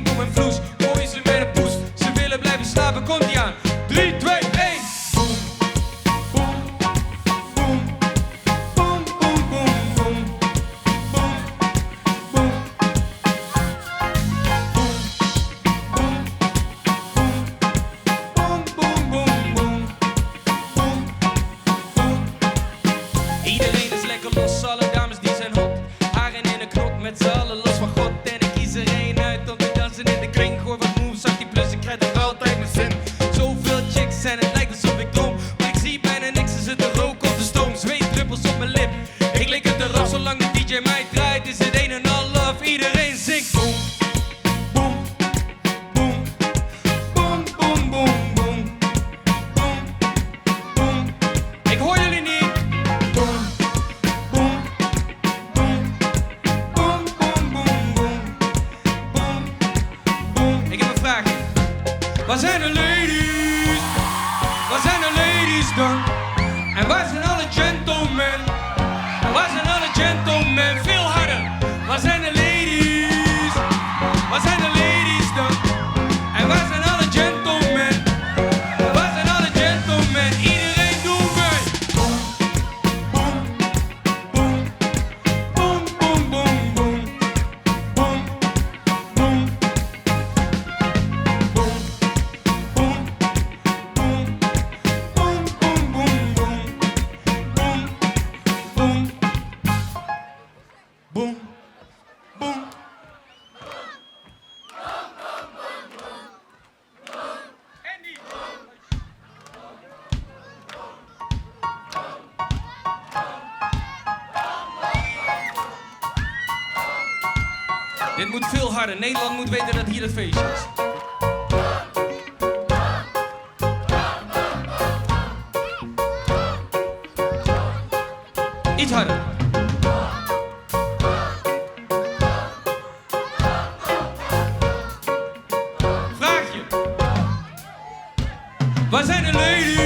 boom en vloes. Gooien ze met een poes, ze willen blijven slapen, komt die aan. 3, 2, 1. Boom, boom, boom, boom, boom, boom, boom, boom, boom, boom, boom, boom, boom, boom. Iedereen is lekker los, alle dames die zijn hot. Haren in een knot, met z'n allen los van God. En ik kies er één uit om te dansen in de kring. Gooi wat moves, zag die plus, ik krijg er altijd mijn zin. Zoveel chicks en het lijkt alsof ik droom. Maar ik zie bijna niks, ze zitten rook op de stoom. Zweetdruppels op mijn lip, ik lik het eraf. Zolang de DJ mij draait is het een en al love. Iedereen zingt boom, boom, boom, boom, boom, boom, boom, boom, boom. Ik hoor jullie niet. Boom, boom, boom, boom, boom, boom, boom, boom, boom. Ik heb een vraag. Waar zijn de ladies? Waar zijn de ladies dan? En waar zijn alle gentlemen? En waar zijn alle gentlemen? Veel harder. Waar zijn de ladies? Waar zijn de ladies dan? En waar zijn alle gentlemen? En waar zijn alle gentlemen? Iedereen doet mee. Boom, boom, boom, boom, boom, boom, boom, boom, boom, boom, boom, boom, boom, boom, boom, boom, boom, boom. Andy. Dit moet veel harder. Nederland moet weten dat hier het feestje is. Iets harder. Vraagje. Waar zijn de ladies?